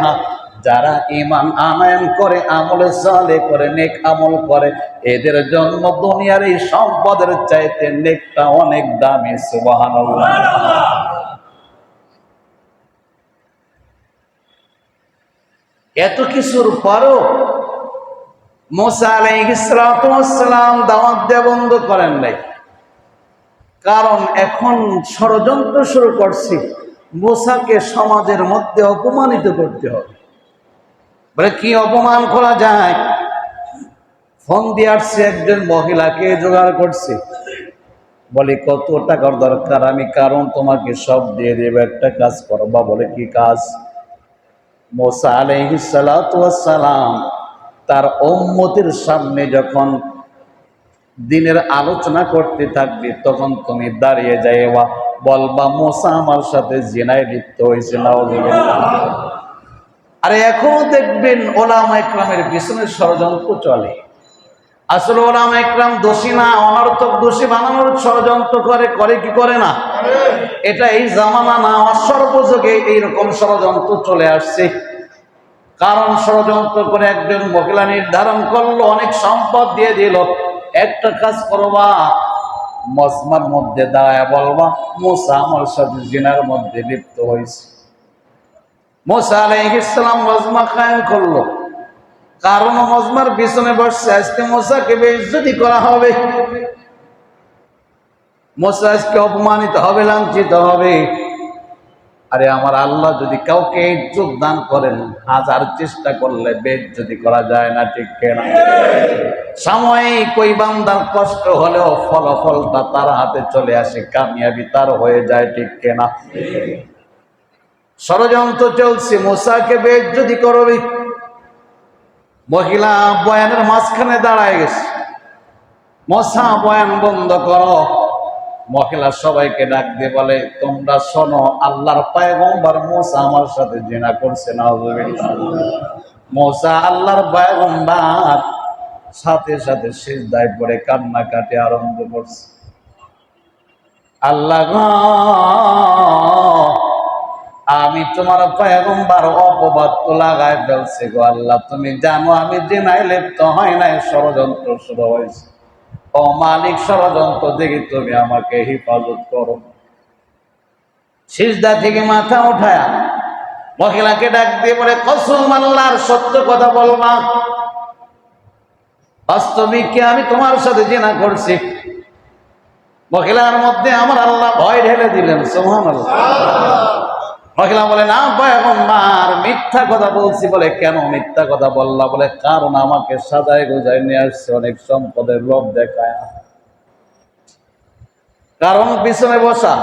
না। যারা ঈমান আনয়ন করে, আমলে সালেহ করে, নেক আমল করে, এদের জন্য দুনিয়ার এই সম্পদের চাইতে নেকটা অনেক দামি। সুবহানাল্লাহ। এত কিছুর পরও মুসা আলাইহিস সালাতু ওয়াস সালাম দাওয়াত দেয়া বন্ধ করেন নাই। কারণ এখন ষড়যন্ত্র শুরু করছি, মুসাকে সমাজের মধ্যে অপমানিত করতে হবে। বলে কি অপমান করা যায়? ফোন দিয়ে আসছে, একজন মহিলাকে জোগাড় করছে। বলে কত টাকার দরকার? আমি কারণ তোমাকে সব দিয়ে দেব, একটা কাজ করবা। বলে কি কাজ? মুসা আলাইহিস সালাতু ওয়াস সালাম তার উম্মতের সামনে যখন দিনের আলোচনা করতে থাকবে, তখন তুমি দাঁড়িয়ে যাইবা, বলবা মুসা আমার সাথে জিনায় লিপ্ত হয়েছে। নাউযুবিল্লাহ। আরে এখনো দেখবেন ওলামা ইকরামের পিছনে ষড়যন্ত্র চলে। আসলে ওলামা ইকরাম দোষী না, অনর্থক দোষী বানানোর ষড়যন্ত্র করে। করে কি করে না? এটা এই জামানা না, সর্বযুগে এইরকম ষড়যন্ত্র চলে আসছে। কারণ ষড়যন্ত্র করে একজন মহিলা নির্ধারণ করলো, অনেক সম্পদ দিয়ে দিল, একটা কাজ করবা, মজমার মধ্যে দাঁড়ায় বলবা মুসা আমার সাথে জিনার মধ্যে লিপ্ত হয়েছে। মুসা আলাইহিস সালাম মজমা কায়েম করলো, কারণ মজমার পিছনে বসছে। আজকে মুসাকে বেইজ্জতি করা হবে, মুসা আজকে অপমানিত হবে, লাঞ্ছিত হবে। আরে আমার আল্লাহ যদি কাউকে ইজ্জত দান করেন, হাজার চেষ্টা করলে বেইজ্জতি করা যায় না, ঠিক কিনা? সাময়িক ওই বান্দার কষ্ট হলেও ফলাফলটা তার হাতে চলে আসে, কামিয়াবি তার হয়ে যায়, ঠিক কিনা? ষড়যন্ত্র চলছে, মুসাকে বেইজ্জতি করবে। মহিলা বয়ানের মাঝখানে দাঁড়ায় গেছে। মুসা বয়ান বন্ধ করো। মহিলা সবাইকে ডাক দিয়ে বলে, তোমরা শোনো, আল্লাহর পয়গম্বর মুসা আমার সাথে জিনা করছে। নাউযুবিল্লাহ। মুসা আল্লাহর পয়গম্বর সাথে সাথে সিজদায় পড়ে কান্নাকাটি আরম্ভ করছে। আল্লাহ গো, আমি তোমার পয়গম্বর অপবাদ তো লাগায় ফেলছি গো আল্লাহ। তুমি জানো আমি জিনায় লিপ্ত হয় নাই, ষড়যন্ত্র শুরু হয়েছে। ও মালিক, ষড়যন্ত্র দেখি তুমি আমাকে হেফাজত করো। সিজদা থেকে মাথা উঠায়া মহিলাকে ডাক দিয়ে বলে, কসম আল্লাহর, সত্য কথা বলবা, বাস্তবিক কি আমি তোমার সাথে জিনা করছি? মহিলার মধ্যে আমার আল্লাহ ভয় ঢেলে দিলেন। সুবহানাল্লাহ। মহিলা বলে, না পয়গম্বর, মিথ্যা কথা বলছি। বলে কেন মিথ্যা কথা বললা? বলে কারণ আমাকে সাজায় গোজায় নিয়ে আসছে, অনেক সম্পদের লোভ দেখায়, কারণ পিছনে বসা।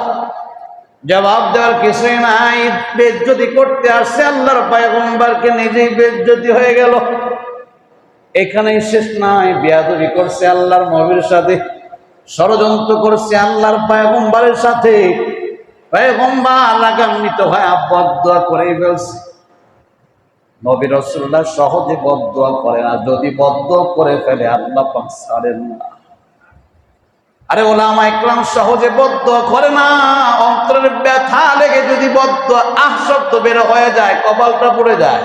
জবাব দেওয়ার কিছুই নাই, বেইজ্জতি করতে আসছে আল্লাহর পয়গম্বরকে, নিজেই বেইজ্জতি হয়ে গেল। এখানেই শেষ নয়, বেয়াদবি করছে আল্লাহর নবীর সাথে, ষড়যন্ত্র করছে আল্লাহর পয়গম্বরের সাথে। পয়গম্বর রাগান্বিত হয়ে বদদুয়া করেই ফেলছে। নবী রাসূলুল্লাহ সহজে বদদুয়া করে না, যদি বদদুয়া করে ফেলে আল্লাহ পাক ছাড়েন না। আরে ওলামা ইকরাম সহজে বদদুয়া করে না, অন্তরের ব্যথা লেগে যদি বদদুয়া শব্দ বের হয়ে যায়, কপালটা পুড়ে যায়।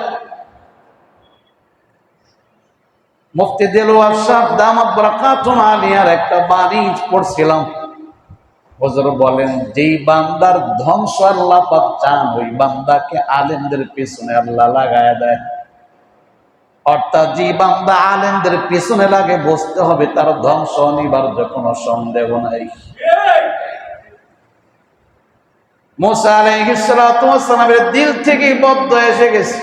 মুফতি দেলোয়ার সাহেব দামাত বারাকাতুহু আলিয়ার একটা বাণী পড়ছিলাম। হুজুর বলেন, যেই বান্দার ধ্বংস আল্লাহ পাক চান, ওই বান্দাকে আলেমদের পিছনে আল্লাহ লাগায় দেয়। অর্থাৎ যে বান্দা আলেমদের পিছনে লাগে, বুঝতে হবে তার ধ্বংস অনিবার্য, কোনো সন্দেহ নাই। মুসা আলাইহিস সালাতু ওয়াস সালামের দিল থেকে বদদুয়া এসে গেছে,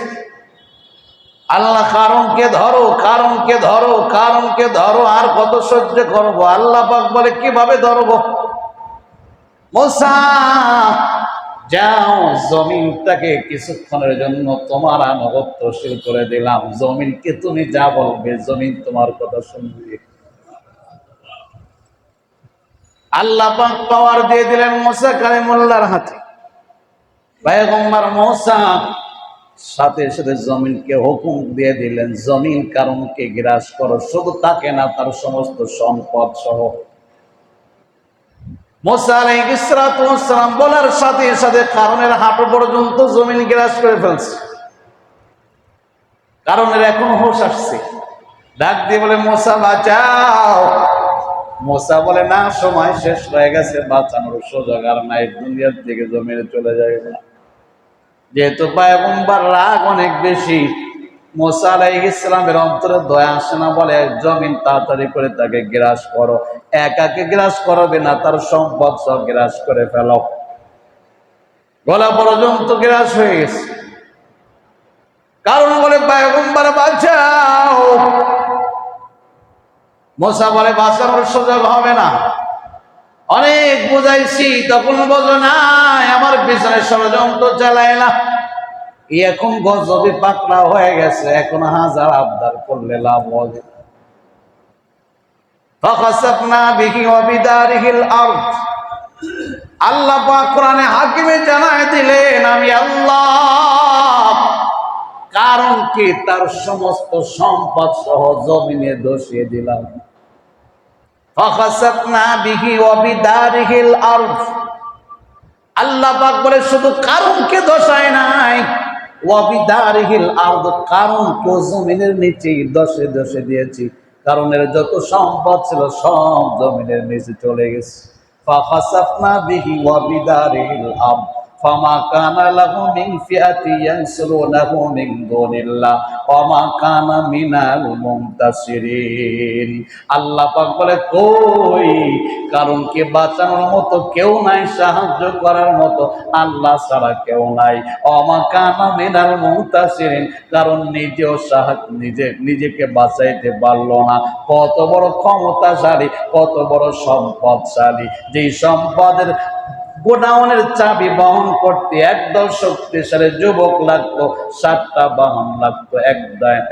আল্লাহ কারণকে ধরো, কারণকে ধরো, কারণকে ধরো, আর কত সহ্য করবো? আল্লাহ পাক বলে, কিভাবে ধরবো? মুসা যাও, জমিনটাকে কিছুক্ষণের জন্য তোমার আনুগত্যশীল করে দিলাম। জমিনকে তুমি যা বলবে, জমিন তোমার কথা শুনবে। আল্লাহ পাক পাওয়ার দিয়ে দিলেন মুসা কালিমুল্লাহর হাতে। পয়গম্বর মুসা সাথে সাথে জমিনকে হুকুম দিয়ে দিলেন, জমিন কারণকে গ্রাস করো। শুধু তাকে না, তার সমস্ত সম্পদ সহ। মুসা আলাইহিস সালাতু ওয়াস সালাম বলার সাথে সাথে কারণের হাঁটু পর্যন্ত জমিন গ্রাস করে ফেলছে। কারণ এর এখন হোশ আসছে, ডাক দিয়ে বলে মুসা বাঁচাও। মুসা বলে না, সময় শেষ হয়ে গেছে, বাঁচানোর সুযোগ আর নাই, দুনিয়ার থেকে জমিনে চলে যাবে না। যেহেতু পয়গম্বর রাগ অনেক বেশি, মুসা আলাইহিস সালামের অন্তরে দয়া আসে না, বলে জমিন তাড়াতাড়ি করে তাকে গ্রাস করো। একাকে গ্রাস করবে না, তার সম্পদ সব গ্রাস করে ফেলো। গলা পর্যন্ত গ্রাস হয়ে গেছে। কারণ বলে পয়গম্বর বাঁচাও। মুসা বলে বাঁচানোর সুযোগ হবে না, অনেক বুঝাইছি তখন বোঝো না, আমার পিছনে ষড়যন্ত্র চালায় না। এখন গজবে পাকড়া হয়ে গেছে, এখন হাজার আবদার করলে লাভ হবে। ফাখাসাফনা বিহি ওয়া বিদারিহিল আরদ, আল্লাহ পাক কোরআনে হাকিমে জানায় দিলেন আমি আল্লাহ। কারণ কি, তার সমস্ত সম্পদ সহ জমিনে ধসিয়ে দিলাম। ফাখাসাফনা বিহি ওয়া বিদারিহিল আরদ, আল্লাহ পাক বলে শুধু কারণকে ধসায় নাই, ওয়া বিদারিহিল আরদ, কারণকে জমিনের নিচে ধসে ধসে দিয়েছি। কারণের যত সম্পদ ছিল সব জমিনের নিচে চলে গেছে। ফাখাসাফনা বিহি ওয়া বিদারিহিল আরদ ফামা কানা লাহু মিন ফিআতি ইয়ানসুরুনাহু মিন দুনিল্লাহ ওয়া মা কানা মিনাল মুনতাসিরিন। আল্লাহ পাক বলে কই, কারণকে বাঁচানোর মতো কেউ নাই, সাহায্য করার মতো আল্লাহ ছাড়া কেউ নাই। ওয়া মা কানা মিনাল মুনতাসিরিন, কারণ নিজেও নিজেকে বাঁচাইতে পারলো না। কত বড় ক্ষমতাশালী, কত বড় সম্পদশালী, যেই সম্পদের গোডাউনের চাবি বহন করতে একদল শক্তিশালী যুবক লাগতো, 7টা বাহন লাগতো,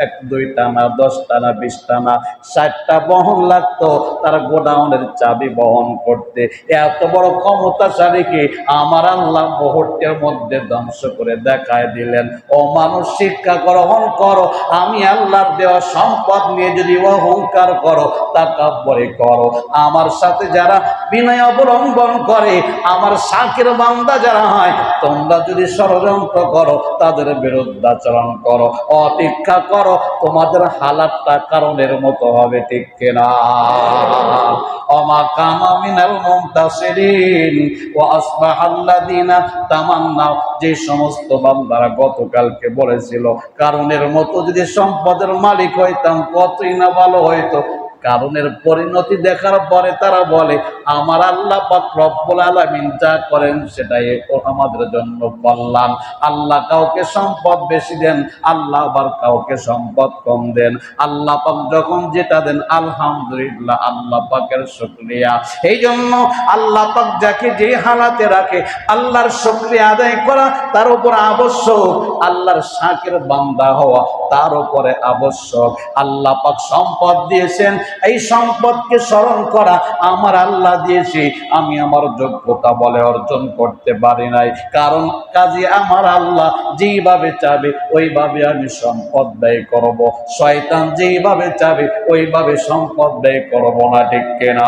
এক দুইটা না, 10টা না, 20টা না, 60টা বহন লাগতো তার গোডাউনের চাবি বহন করতে। এত বড় ক্ষমতাশালীকে আমার আল্লাহ মুহূর্তের মধ্যে ধ্বংস করে দেখায় দিলেন। ও মানুষ, শিক্ষা গ্রহণ করো, আমি আল্লাহর দেওয়া সম্পদ নিয়ে যদি অহংকার করো, তাকাব্বুরি করো, আমার সাথে যারা বিনয় অবলম্বন করে, আমার শাকির বান্দা যারা হয়, তোমরা যদি ষড়যন্ত্র করো, তাদের বিরুদ্ধাচরণ করো, অপেক্ষা করো, তোমাদের হালাতটা কারণের মতো হবে, ঠিক কিনা? ওমা কানা মিনাল মুনতাসিরিন ওয়া আসবাহাল্লাযিনা তামান্নাও, যে সমস্ত বান্দারা গতকালকে বলেছিল কারণের মতো যদি সম্পদের মালিক হইতাম কতই না ভালো হইতো, কারণের পরিণতি দেখার পরে তারা বলে আমার আল্লাহ পাক রব্বুল আলামিন যা করেন সেটাই আমাদের জন্য কল্যাণ। আল্লাহ কাউকে সম্পদ বেশি দেন, আল্লাহ আবার কাউকে সম্পদ কম দেন। আল্লাহ পাক যখন যেটা দেন আলহামদুলিল্লাহ, আল্লাহ পাকের শুকরিয়া। এই জন্য আল্লাহ পাক যাকে যে হালাতে রাখে আল্লাহর শুকরিয়া আদায় করা তার উপর আবশ্যক, আল্লাহর শাকির বান্দা হওয়া তার উপরে আবশ্যক। আল্লাহ পাক সম্পদ দিয়েছেন, এই সম্পদকে স্মরণ করা আমার আল্লাহ দিয়েছি, আমি আমার যোগ্যতা বলে অর্জন করতে পারি নাই। কারণ কাজে আমার আল্লাহ যেইভাবে চাবে ওইভাবে আমি সম্পদ ব্যয় করব, শয়তান যেইভাবে চাবে ওইভাবে সম্পদ ব্যয় করব না, ঠিক কিনা?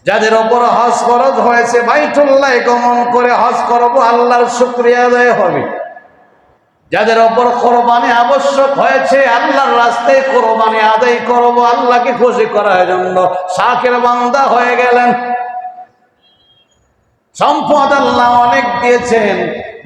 যাদের ওপর হজ ফরজ হয়েছে, বাইতুল্লাহ গমন করে হজ করব, আল্লাহর শুকরিয়া আদায় হবে। যাদের ওপর কোরবানি আবশ্যক হয়েছে, আল্লাহর রাস্তায় কোরবানি আদায় করব, আল্লাহকে খুশি করার জন্য শাকির বান্দা হয়ে গেলেন। সম্পদ আল্লাহ অনেক দিয়েছেন,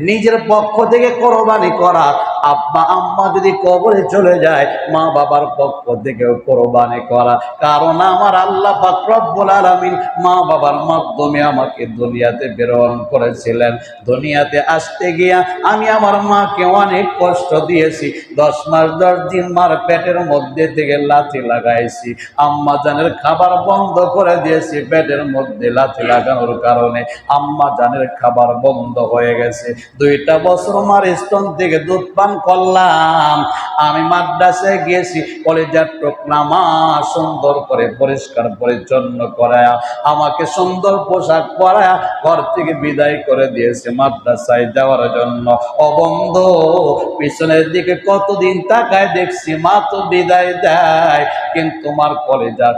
নিজের পক্ষ থেকে কোরবানি করা। আব্বা আম্মা যদি কবরে চলে যায়, মা বাবার পক্ষ থেকেও কোরবানি করা। কারণ আমার আল্লাহ পাক রব্বুল আলামিন মা বাবার মাধ্যমে আমাকে দুনিয়াতে প্রেরণ করেছিলেন। দুনিয়াতে আসতে গিয়া আমি আমার মাকে অনেক কষ্ট দিয়েছি। 10 মাস 10 দিন মার পেটের মধ্যে থেকে লাথি লাগাইছি। আম্মা জানের খাবার বন্ধ করে দিয়েছি পেটের মধ্যে লাথি লাগানোর কারণে। আম্মা জানের খাবার বন্ধ হয়ে গেছে। 2টা বছর মার স্তন থেকে দুধ পান করলাম। আমি মাদ্রাসায় গিয়েছি, কলেজের টুকরা মা সুন্দর করে পরিষ্কার পরিচ্ছন্ন করায়া আমাকে সুন্দর পোশাক পরায়া ঘর থেকে বিদায় করে দিয়েছে মাদ্রাসায় যাওয়ার জন্য। অবন্ধ পিছনের দিকে কতদিন তাকায় দেখছি মা তো বিদায় দেয়, কিন্তু তোমার কলেজার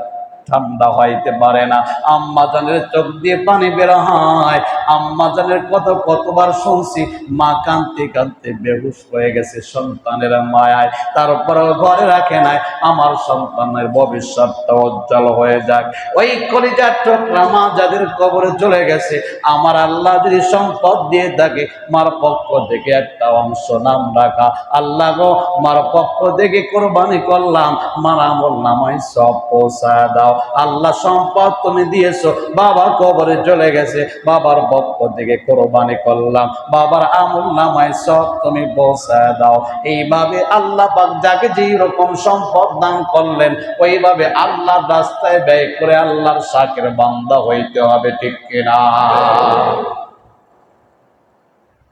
ঠান্ডা হইতে পারে না। আম্মা জানের চোখ দিয়ে পানি বের হয়। আম্মা জানের কথা কতবার শুনছি, মা কাঁদতে কাঁদতে বেহুশ হয়ে গেছে সন্তানের মায়ায়, তারপরেও ঘরে রাখে নাই আমার সন্তানের ভবিষ্যৎটা উজ্জ্বল হয়ে যাক। ওই কলিজার টুকরা মা যাদের কবরে চলে গেছে, আমার আল্লাহ যদি সম্পদ দিয়ে থাকে, মার পক্ষ থেকে একটা অংশ নাম রাখা, আল্লাহ গো মার পক্ষ থেকে কোরবানি করলাম, মার আমল নামায় সব পৌঁছায় দাও। আল্লাহ সম্পদ তুমি দিয়েছো, বাবা কবরে চলে গেছে, বাবার পক্ষ থেকে কোরবানি করলাম, বাবার আমল নামায় সব তুমি পৌঁছায় দাও। এইভাবে আল্লাহ পাক যাকে যেই রকম সম্পদ দান করলেন, ওইভাবে আল্লাহর রাস্তায় ব্যয় করে আল্লাহর শাকের বান্দা হইতে হবে, ঠিক কিনা?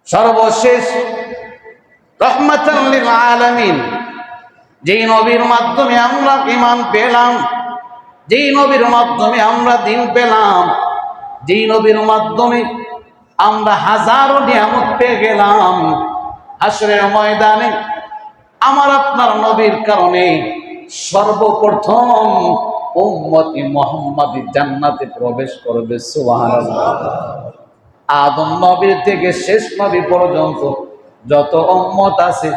সর্বশেষ রাহমাতাল লিল আলামিন, যেই নবীর মাধ্যমে আমরা ঈমান পেলাম, যেই নবীর মাধ্যমে আমরা দ্বীন পেলাম, যেই নবীর মাধ্যমে আমরা হাজারো নিয়ামত পেয়ে গেলাম, হাসরের ময়দানে আমার আপনার নবীর কারণে সর্বপ্রথম উম্মতি মুহাম্মাদি জান্নাতে প্রবেশ করবে। সুবহানাল্লাহ। আদম নবীর থেকে শেষ নবী পর্যন্ত যত উম্মত আছে,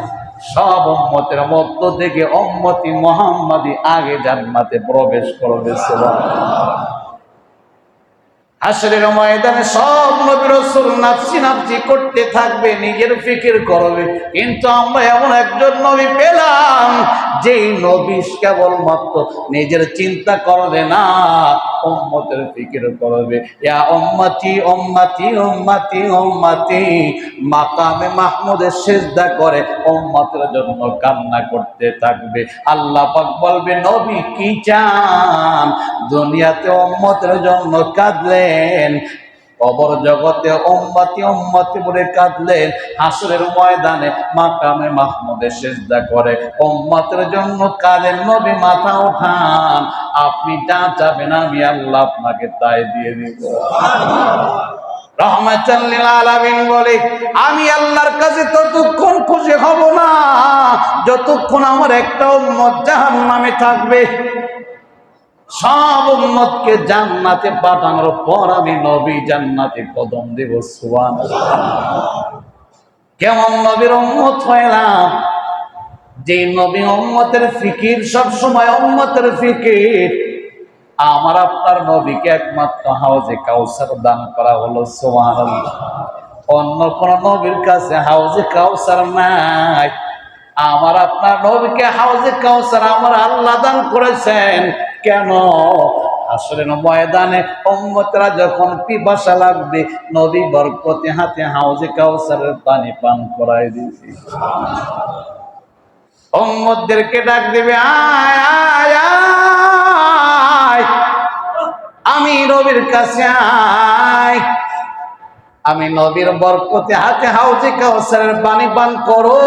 সব উম্মতের মধ্য থেকে উম্মতি মুহাম্মাদি আগে জান্নাতে প্রবেশ করবে। সুবহানাল্লাহ। হাসরের ময়দানে সব নবী রাসূল নাফসি নাফসি করতে থাকবে, নিজের ফিকির করবে, কিন্তু আমরা এমন একজন নবী পেলাম, যেই নবী কেবলমাত্র নিজের চিন্তা করবে না, উম্মতের ফিকির করবে। ইয়া উম্মতি উম্মতি উম্মতি উম্মতি, মাকামে মাহমুদে সিজদা করে উম্মতের জন্য কান্না করতে থাকবে। আল্লাহ পাক বলবে, নবী কি চান? দুনিয়াতে উম্মতের জন্য কাঁদলেন, কবর জগতে উম্মতি উম্মতি বলে কাঁদলেন, হাসরের ময়দানে মাকামে মাহমুদে সিজদা করে উম্মতের জন্য কাঁদেন। নবী মাথা উঠান, আপনি যা চাবেন আমি আল্লাহ আপনাকে তাই দিয়ে দিব। রাহমাতাল লিল আলামিন বলে, আমি আল্লাহর কাছে ততক্ষণ খুশি হব না যতক্ষণ আমার একটা উম্মত জাহান্নামে থাকবে। সব উম্মতকে জান্নাতে পাঠানোর পর আমি নবী জান্নাতে কদম দেব। সুবহানাল্লাহ। কেমন নবীর উম্মত হইলাম? যে নবী উম্মতের ফিকির, সব সময় উম্মতের ফিকির। আমার আপনার নবীকে একমাত্র হাউজে কাউসার দান করা হলো। সুবহানাল্লাহ। অন্য কোন নবীর কাছে হাউজে কাউসার নাই। আমার আপনার নবীকে হাউজে কাউসার আমার আল্লাহ দান করেছেন। কেন? হাসরের ময়দানে উম্মতরা যখন পিপাসা লাগবে, নবী বরকতে হাতে হাউজে কাউসারের পানি পান করায় দিয়েছে। উম্মতদেরকে ডাক দিবে, আয় আয় আয়, আমি নবীর কাছে আয়, আমি নবীর বরকতে হাতে হাউজে কাউসারের পানি পান করো।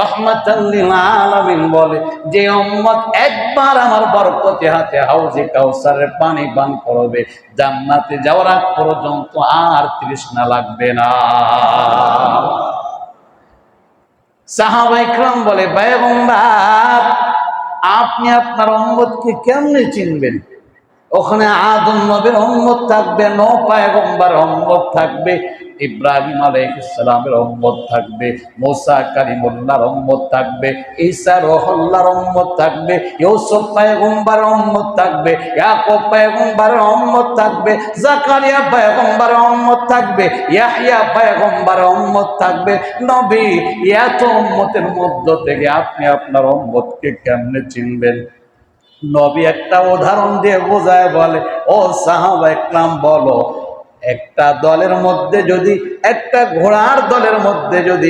রাহমাতাল লিল আলামিন বলে, যে উম্মত একবার আমার বরকতে হাতে হাউজে কাউসারের পানি পান করবে, জান্নাতে যাওয়ার আগ পর্যন্ত আর তৃষ্ণা লাগবে না। সাহাবায়ে কেরাম বলে, পয়গম্বর আপনি আপনার উম্মতকে কেমনে চিনবেন? ওখানে আদম নবীর উম্মত থাকবে, নূহ পয়গম্বর উম্মত থাকবে, ইব্রাহিম আলাইহিস সালামের উম্মত থাকবে, মুসা কালিমুল্লাহর উম্মত থাকবে, ঈসা রূহুল্লাহর উম্মত থাকবে, ইউসুফ পয়গম্বরের উম্মত থাকবে, ইয়াকুব পয়গম্বরের উম্মত থাকবে, জাকারিয়া পয়গম্বরের উম্মত থাকবে, ইয়াহইয়া পয়গম্বরের উম্মত থাকবে। নবী, এত উম্মতের মধ্য থেকে আপনি আপনার উম্মতকে কেমনে চিনবেন? নবী একটা উদাহরণ দিয়ে বোঝায় বলে, ও সাহাবায়ে কেরাম বলো, একটা দলের মধ্যে যদি, একটা ঘোড়ার দলের মধ্যে যদি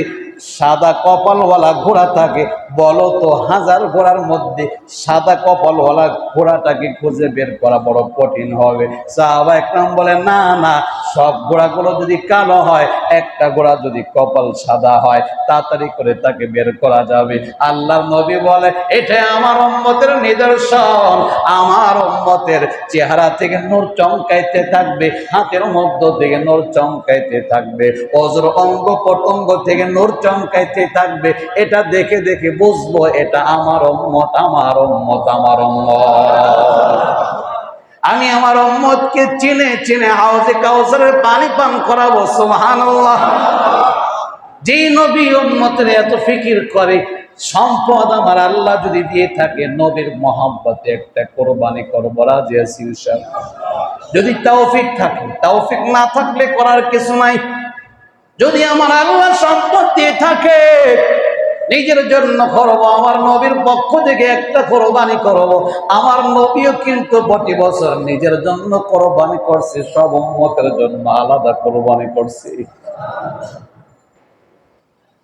সাদা কপালওয়ালা ঘোড়া থাকে, বলো তো হাজার ঘোড়ার মধ্যে সাদা কপালওয়ালা ঘোড়াটাকে খুঁজে বের করা বড় কঠিন হবে? সাহাবায়ে কেরাম বলে, না না, সব ঘোড়াগুলো যদি কালো হয়, একটা ঘোড়া যদি কপাল সাদা হয়, তাড়াতাড়ি করে তাকে বের করা যাবে। আল্লাহর নবী বলে, এটা আমার উম্মতের নিদর্শন। আমার উম্মতের চেহারা থেকে নূর চমকাইতে থাকবে, হাতের মধ্য থেকে নূর চমকাইতে থাকবে, অজর অঙ্গ প্রত্যঙ্গ থেকে নূর চমকাইতে থাকবে। এটা দেখে দেখে বুঝবো এটা আমার উম্মত, আমার উম্মত, আমার উম্মত। আমি আমার উম্মতকে চিনে চিনে হাউজে কাউসারের পানি পান করাবো। সুবহানাল্লাহ। যে নবী উম্মতের এত ফিকির করে, সম্পদ আমার আল্লাহ যদি দিয়ে থাকে, নবীর মহব্বতে একটা কোরবানি করবো, রাজি আছি ইনশাআল্লাহ। যদি তৌফিক থাকে, তৌফিক না থাকলে করার কিছু নাই। যদি আমার আল্লাহ সম্পদ দিয়ে থাকে, নিজের জন্য করবো, আমার নবীর পক্ষ থেকে একটা কোরবানি করবো। আমার নবীও কিন্তু প্রতি বছর নিজের জন্য কোরবানি করছে, সব উম্মতের জন্য আলাদা কোরবানি করছে।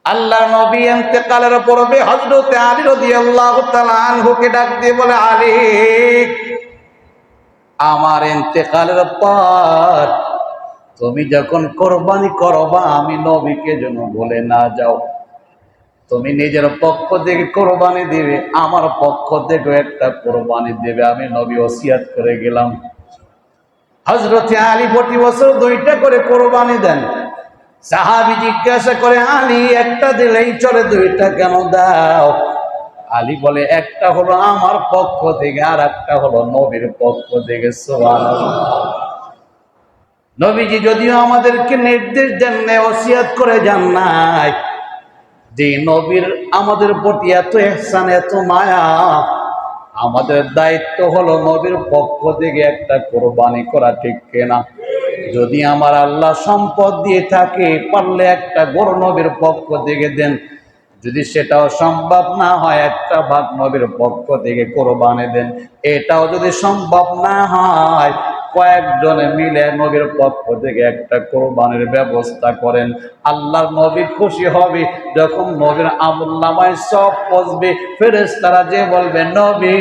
আল্লাহ নবী ইন্তেকালের পূর্বে হযরত আলী রাদিয়াল্লাহু তাআলা আনহুকে ডাক দিয়ে বলে, আলী, আমার ইন্তেকালের পর তুমি যখন কোরবানি করবা, আমি নবীকে যেন বলে না যাও। তুমি নিজের পক্ষ থেকে কোরবানি দিবে, আমার পক্ষ থেকে একটা কোরবানি দেবে। আমি নবী ওসিয়াত করে গেলাম। হযরত আলী প্রতি বছর 2টা করে কোরবানি দেন। সাহাবী জিজ্ঞাসা করে, আলী, একটা দিলেই চলে, 2টা কেন দাও? আলী বলে, একটা হলো আমার পক্ষ থেকে, আর একটা হলো নবীর পক্ষ থেকে। সুবহানাল্লাহ। নবীজি যদিও আমাদেরকে নির্দেশ দেন নাই, ওসিয়াত করে যান নাই, যে নবীর আমাদের প্রতি এত ইহসান, এত মায়া, আমাদের দায়িত্ব হলো নবীর পক্ষ থেকে একটা কোরবানি করা, ঠিক কিনা? যদি আমার আল্লাহ সম্পদ দিয়ে থাকে, পারলে একটা গরু নবীর পক্ষ থেকে দেন। যদি সেটাও সম্ভব না হয়, একটা ভাগ নবীর পক্ষ থেকে কোরবানি দেন। এটাও যদি সম্ভব না হয়, কয়েকজনে মিলে নবীর পক্ষ থেকে একটা কোরবানির ব্যবস্থা করেন। আল্লাহর নবী খুশি হবে যখন নবীর আমলনামায় সব পৌঁছবে। ফেরেশতারা যে বলবে, নবী,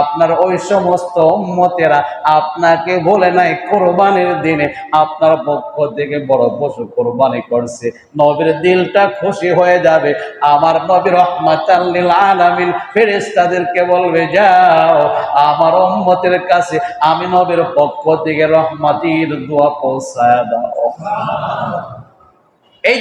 আপনার ওই সমস্ত উম্মতেরা আপনাকে বলে নাই কোরবানির দিনে আপনার পক্ষ থেকে বড় পশু কোরবানি করছে। নবীর দিলটা খুশি হয়ে যাবে। আমার নবী রাহমাতাল লিল আলামিন ফেরেশতাদেরকে বলবে, যাও আমার উম্মতের কাছে আমি নবীর পক্ষ থেকে রহমতের দোয়া পৌঁছায় দাও। এই